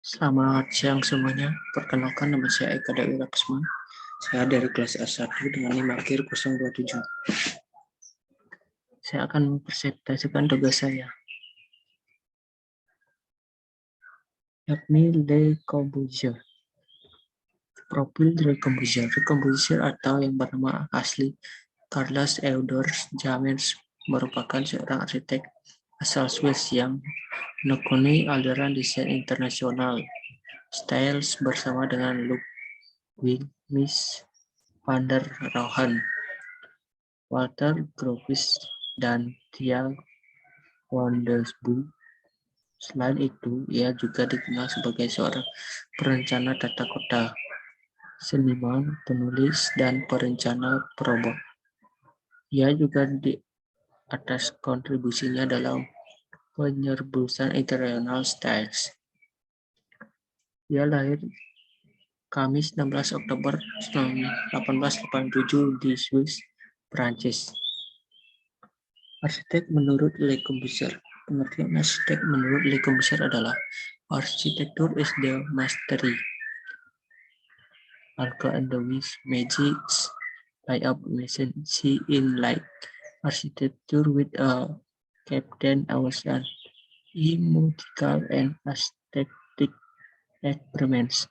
Selamat siang semuanya. Perkenalkan, nama saya Eka Dawi Laksma. Saya dari kelas A1 dengan NIM akhir 027. Saya akan mempresentasikan tugas saya, yakni Le Corbusier. Profil Le Corbusier. Le Corbusier atau yang bernama asli Carlos Eudore Jamens merupakan seorang arsitek asal Swiss yang menekuni aliran desain internasional Styles bersama dengan Ludwig Mies van der Rohen, Walter Gropius, dan Thea Wondersboom. Selain itu, ia juga dikenal sebagai seorang perencana tata kota, seniman, penulis, dan perencana perabot. Ia juga di atas kontribusinya dalam penyerbusan international styles. Ia lahir Kamis 16 Oktober 1887 di Swiss, Prancis. Arsitek menurut Le Corbusier. Pengertian arsitek menurut Le Corbusier adalah arsitektur is the mastery, arca and the magic light of efficiency in light. Architecture with a captain ocean, emotical and aesthetic experiments.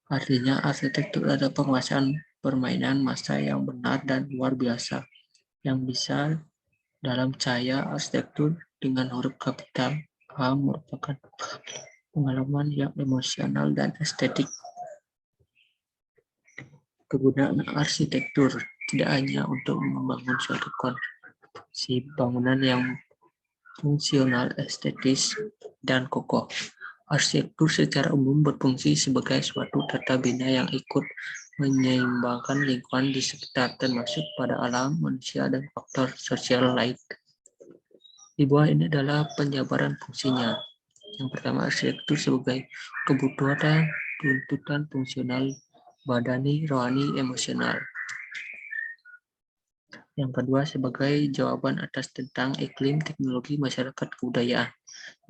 Artinya, arsitektur adalah penguasaan permainan massa yang benar dan luar biasa, yang bisa dalam cahaya arsitektur dengan huruf kapital A merupakan pengalaman yang emosional dan estetik. Kegunaan arsitektur tidak hanya untuk membangun suatu konsepsi bangunan yang fungsional, estetis, dan kokoh. Arsitektur secara umum berfungsi sebagai suatu tata bina yang ikut menyeimbangkan lingkungan di sekitar, termasuk pada alam, manusia, dan faktor sosial lain. Di bawah ini adalah penjabaran fungsinya. Yang pertama, arsitektur sebagai kebutuhan dan tuntutan fungsional badani, rohani, emosional. Yang kedua, sebagai jawaban atas tentang iklim, teknologi, masyarakat, kebudayaan.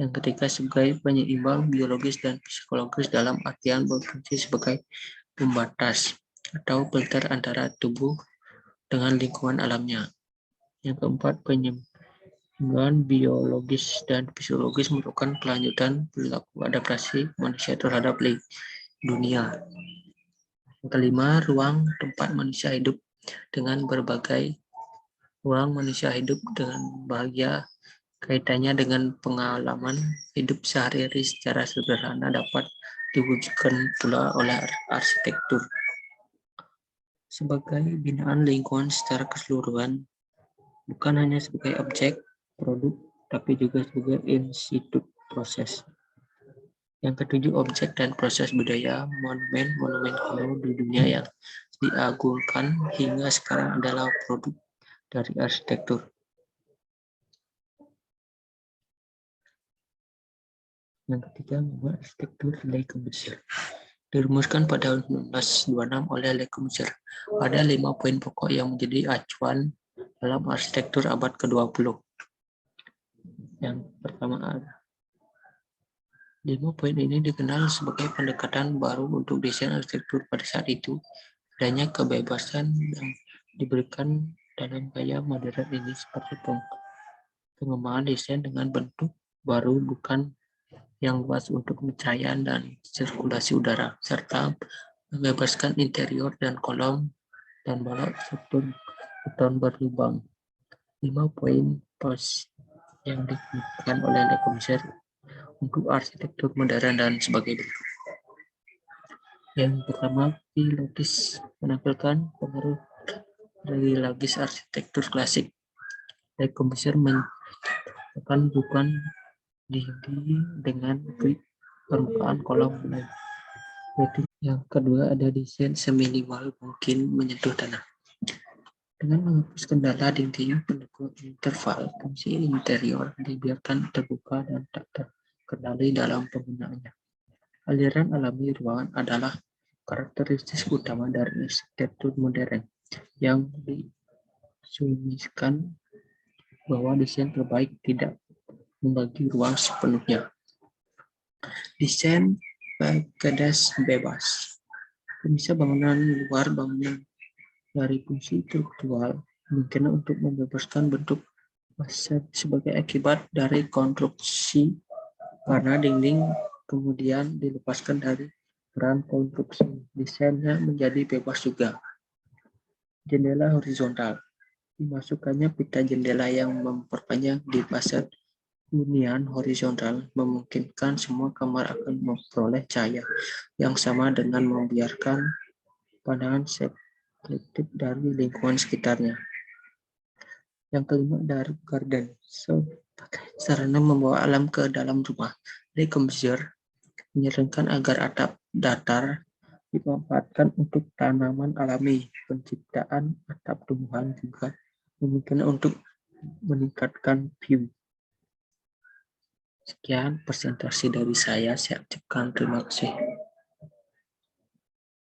Yang ketiga, sebagai penyeimbang biologis dan psikologis dalam artian berfungsi sebagai pembatas atau filter antara tubuh dengan lingkungan alamnya. Yang keempat, penyeimbang biologis dan psikologis merupakan kelanjutan perilaku adaptasi manusia terhadap dunia. Yang kelima, ruang tempat manusia hidup dengan berbagai ruang manusia hidup dengan bahagia kaitannya dengan pengalaman hidup sehari-hari secara sederhana dapat diwujudkan pula oleh arsitektur sebagai binaan lingkungan secara keseluruhan, bukan hanya sebagai objek, produk, tapi juga sebagai institut proses. Yang ketujuh, objek dan proses budaya. Monumen kuno di dunia yang diagungkan hingga sekarang adalah produk dari arsitektur. Yang ketiga, membuat arsitektur Le Corbusier. Dirumuskan pada tahun 1926 oleh Le Corbusier. Ada 5 poin pokok yang menjadi acuan dalam arsitektur abad ke-20. Yang pertama, 5 poin ini dikenal sebagai pendekatan baru untuk desain arsitektur pada saat itu. Adanya kebebasan yang diberikan dalam gaya modern ini seperti pengembangan desain dengan bentuk baru bukan yang luas untuk pencahayaan dan sirkulasi udara, serta membebaskan interior dan kolom dan balok struktur beton berlubang. 5 poin pos yang dikemukakan oleh Le Corbusier untuk arsitektur modern dan sebagai berikut. Yang pertama, filologis, menampilkan pengaruh dari logis arsitektur klasik. Le Corbusier menyatakan bukan dinding dengan permukaan kolom lain. Yang kedua, ada desain seminimal mungkin menyentuh tanah. Dengan menghapus kendala dinding pendukung interval, fungsi interior dibiarkan terbuka dan tak terkendali dalam penggunaannya. Aliran alami ruangan adalah karakteristik utama dari arsitektur modern yang diasumsikan bahwa desain terbaik tidak membagi ruang sepenuhnya. Desain Kedas bebas. Pemisah bangunan luar bangunan dari fungsi struktural kemungkinan untuk membebaskan bentuk fasad sebagai akibat dari konstruksi karena dinding kemudian dilepaskan dari peran konstruksi. Desainnya menjadi bebas juga. Jendela horizontal. Dimasukkannya pita jendela yang memperpanjang di fasad hunian horizontal memungkinkan semua kamar akan memperoleh cahaya yang sama dengan membiarkan pandangan selektif dari lingkungan sekitarnya. Yang kelima, dari garden. Sarana membawa alam ke dalam rumah. Recomposer menyarankan agar atap datar dimanfaatkan untuk tanaman alami. Penciptaan atap tumbuhan juga memungkinkan untuk meningkatkan view. Sekian presentasi dari saya ucapkan terima kasih.